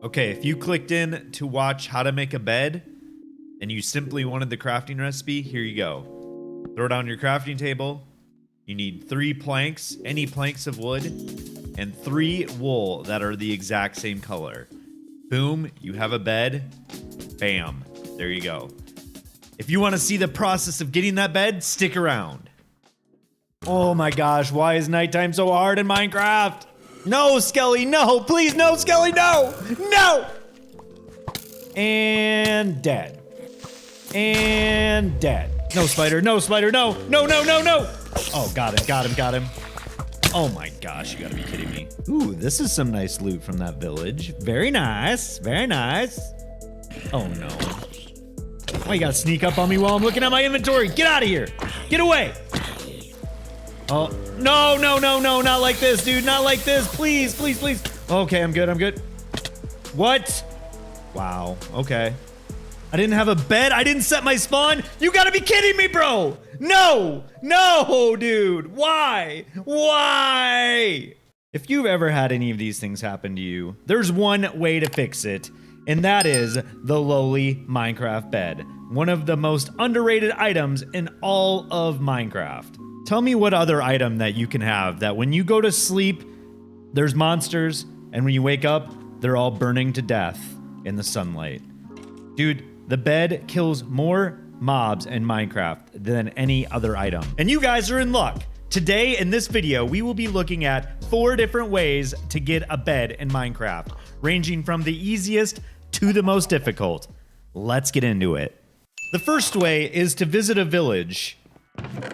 Okay, if you clicked in to watch how to make a bed and you simply wanted the crafting recipe, here you go. Throw it on your crafting table. You need 3 planks, any planks of wood, and 3 wool that are the exact same color. Boom, you have a bed. Bam, there you go. If you want to see the process of getting that bed, stick around. Oh my gosh, why is nighttime so hard in Minecraft? No, Skelly, no, please, no, Skelly, no, no! And dead. And dead. No, spider, no, spider, no, no, no, no, no! Oh, got him, got him, got him. Oh my gosh, you gotta be kidding me. Ooh, this is some nice loot from that village. Very nice, very nice. Oh no. Why you gotta sneak up on me while I'm looking at my inventory? Get out of here! Get away! Oh, no, no, no, no, not like this, dude, not like this, please, please, please. Okay, I'm good, I'm good. What? Wow, okay. I didn't have a bed, I didn't set my spawn? You gotta be kidding me, bro! No, no, dude, why? Why? If you've ever had any of these things happen to you, there's one way to fix it, and that is the lowly Minecraft bed. One of the most underrated items in all of Minecraft. Tell me what other item that you can have that when you go to sleep, there's monsters, and when you wake up, they're all burning to death in the sunlight. Dude, the bed kills more mobs in Minecraft than any other item. And you guys are in luck. Today in this video, we will be looking at 4 different ways to get a bed in Minecraft, ranging from the easiest to the most difficult. Let's get into it. The first way is to visit a village.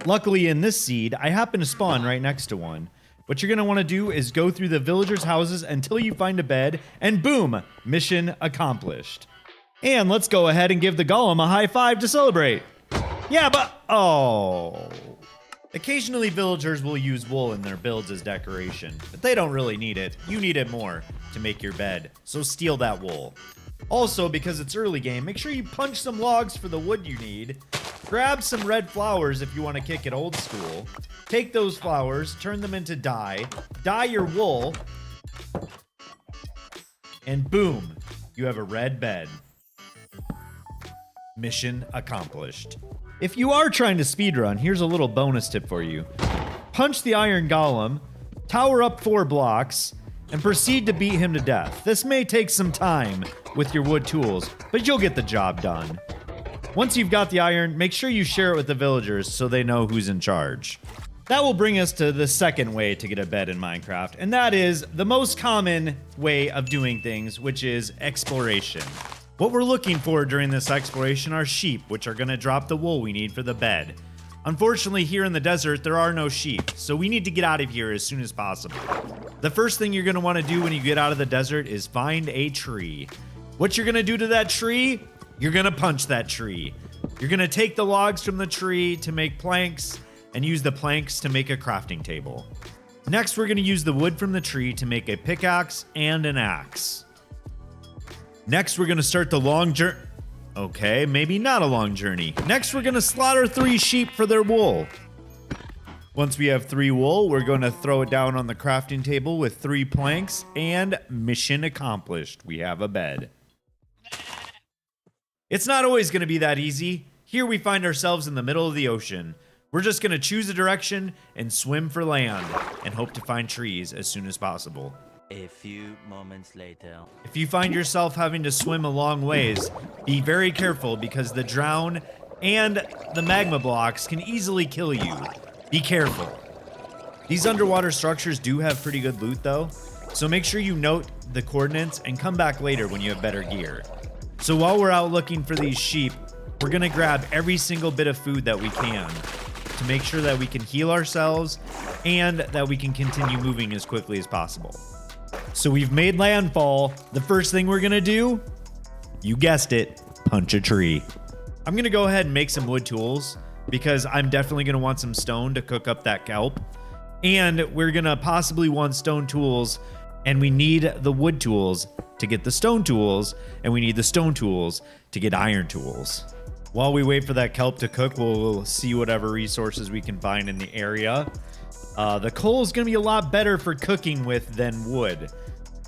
Luckily in this seed, I happen to spawn right next to one. What you're gonna wanna do is go through the villagers' houses until you find a bed, and boom, mission accomplished. And let's go ahead and give the golem a high five to celebrate. Yeah, but, oh. Occasionally villagers will use wool in their builds as decoration, but they don't really need it. You need it more to make your bed, so steal that wool. Also, because it's early game, make sure you punch some logs for the wood you need. Grab some red flowers if you want to kick it old school. Take those flowers, turn them into dye, dye your wool, and boom, you have a red bed. Mission accomplished. If you are trying to speedrun, here's a little bonus tip for you. Punch the iron golem, tower up 4 blocks, and proceed to beat him to death. This may take some time with your wood tools, but you'll get the job done. Once you've got the iron, make sure you share it with the villagers so they know who's in charge. That will bring us to the second way to get a bed in Minecraft, and that is the most common way of doing things, which is exploration. What we're looking for during this exploration are sheep, which are gonna drop the wool we need for the bed. Unfortunately, here in the desert, there are no sheep, so we need to get out of here as soon as possible. The first thing you're gonna wanna do when you get out of the desert is find a tree. What you're gonna do to that tree? You're gonna punch that tree. You're gonna take the logs from the tree to make planks and use the planks to make a crafting table. Next, we're gonna use the wood from the tree to make a pickaxe and an axe. Next, we're gonna start the long journey. Okay, maybe not a long journey. Next, we're gonna slaughter 3 sheep for their wool. Once we have 3 wool, we're gonna throw it down on the crafting table with 3 planks, and mission accomplished. We have a bed. It's not always gonna be that easy. Here we find ourselves in the middle of the ocean. We're just gonna choose a direction and swim for land and hope to find trees as soon as possible. A few moments later. If you find yourself having to swim a long ways, be very careful because the drown and the magma blocks can easily kill you. Be careful. These underwater structures do have pretty good loot though, so make sure you note the coordinates and come back later when you have better gear. So while we're out looking for these sheep, we're gonna grab every single bit of food that we can to make sure that we can heal ourselves and that we can continue moving as quickly as possible. So we've made landfall. The first thing we're gonna do, you guessed it, punch a tree. I'm gonna go ahead and make some wood tools because I'm definitely gonna want some stone to cook up that kelp. And we're gonna possibly want stone tools, and we need the wood tools to get the stone tools, and we need the stone tools to get iron tools. While we wait for that kelp to cook, we'll see whatever resources we can find in the area. The coal is going to be a lot better for cooking with than wood.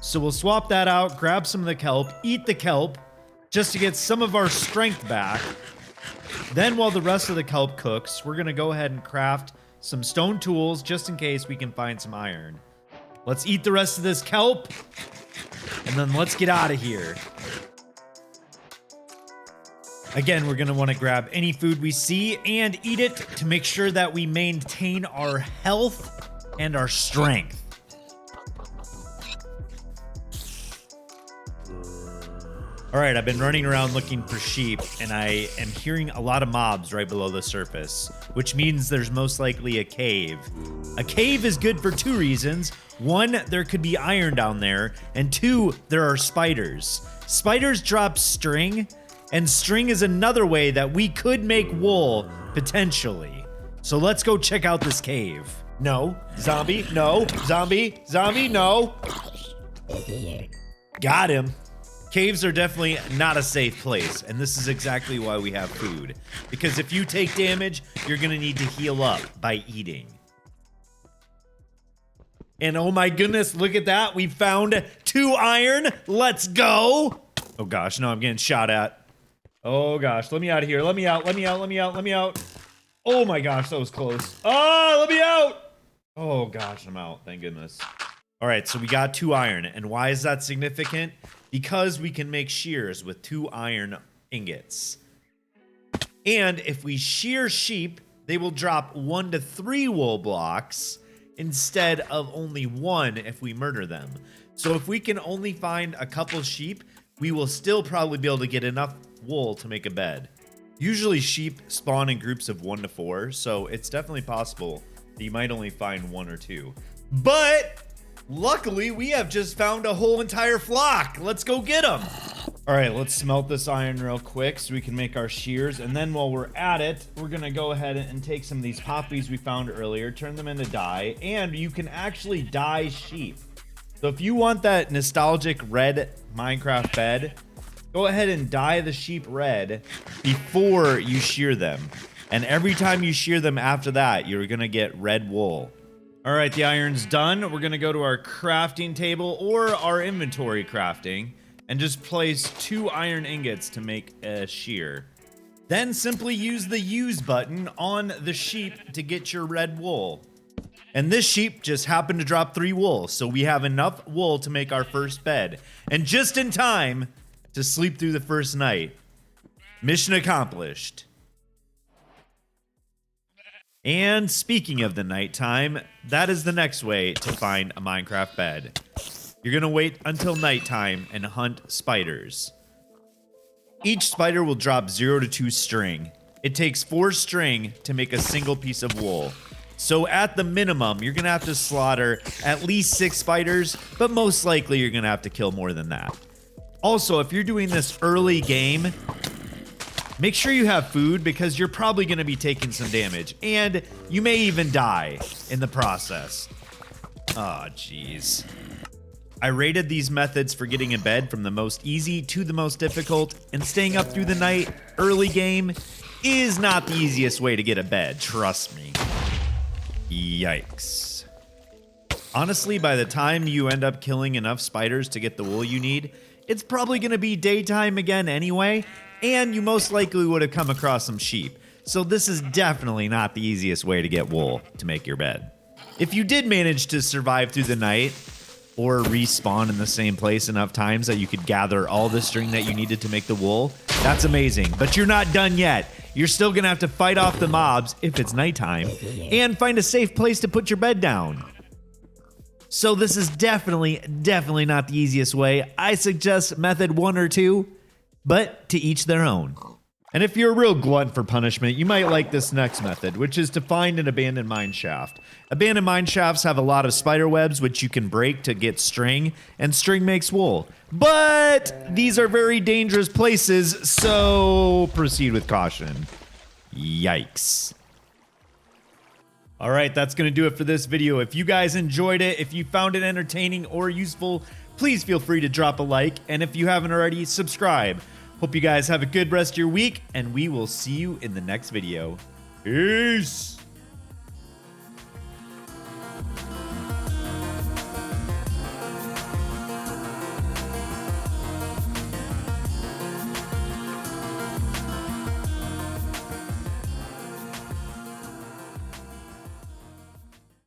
So we'll swap that out, grab some of the kelp, eat the kelp, just to get some of our strength back. Then while the rest of the kelp cooks, we're gonna go ahead and craft some stone tools just in case we can find some iron. Let's eat the rest of this kelp, and then let's get out of here. Again, we're gonna wanna grab any food we see and eat it to make sure that we maintain our health and our strength. All right, I've been running around looking for sheep, and I am hearing a lot of mobs right below the surface, which means there's most likely a cave. A cave is good for two reasons. One, there could be iron down there, and two, there are spiders. Spiders drop string, and string is another way that we could make wool, potentially. So let's go check out this cave. No, zombie, no, zombie, no. Got him. Caves are definitely not a safe place, and this is exactly why we have food. Because if you take damage, you're gonna need to heal up by eating. And oh my goodness, look at that. We found 2 iron. Let's go. Oh gosh, no, I'm getting shot at. Oh gosh, let me out of here. Let me out. Oh my gosh, that was close. Oh, let me out. Oh gosh, I'm out. Thank goodness. All right, so we got 2 iron. And why is that significant? Because we can make shears with 2 iron ingots. And if we shear sheep, they will drop 1 to 3 wool blocks instead of only 1 if we murder them. So if we can only find a couple sheep, we will still probably be able to get enough wool to make a bed. Usually sheep spawn in groups of 1 to 4, so it's definitely possible that you might only find 1 or 2. But luckily, we have just found a whole entire flock. Let's go get them. All right, let's smelt this iron real quick so we can make our shears. And then while we're at it, we're going to go ahead and take some of these poppies we found earlier, turn them into dye, and you can actually dye sheep. So if you want that nostalgic red Minecraft bed, go ahead and dye the sheep red before you shear them. And every time you shear them after that, you're going to get red wool. All right, the iron's done. We're gonna go to our crafting table or our inventory crafting and just place 2 iron ingots to make a shear. Then simply use the use button on the sheep to get your red wool. And this sheep just happened to drop 3 wool, so we have enough wool to make our first bed. And just in time to sleep through the first night. Mission accomplished. And speaking of the nighttime, that is the next way to find a Minecraft bed. You're gonna wait until nighttime and hunt spiders. Each spider will drop 0 to 2 string. It takes 4 string to make a single piece of wool. So at the minimum, you're gonna have to slaughter at least 6 spiders, but most likely you're gonna have to kill more than that. Also, if you're doing this early game, make sure you have food because you're probably going to be taking some damage. And you may even die in the process. Oh, jeez. I rated these methods for getting in bed from the most easy to the most difficult. And staying up through the night, early game, is not the easiest way to get a bed. Trust me. Yikes. Honestly, by the time you end up killing enough spiders to get the wool you need, it's probably going to be daytime again anyway. And you most likely would have come across some sheep. So this is definitely not the easiest way to get wool to make your bed. If you did manage to survive through the night or respawn in the same place enough times that you could gather all the string that you needed to make the wool, that's amazing. But you're not done yet. You're still gonna have to fight off the mobs if it's nighttime and find a safe place to put your bed down. So this is definitely not the easiest way. I suggest method 1 or 2. But to each their own. And if you're a real glunt for punishment, you might like this next method, which is to find an abandoned mine shaft. Abandoned mine shafts have a lot of spider webs, which you can break to get string, and string makes wool. But these are very dangerous places, so proceed with caution. Yikes. All right, that's going to do it for this video. If you guys enjoyed it, if you found it entertaining or useful, please feel free to drop a like. And if you haven't already, subscribe. Hope you guys have a good rest of your week, and we will see you in the next video. Peace.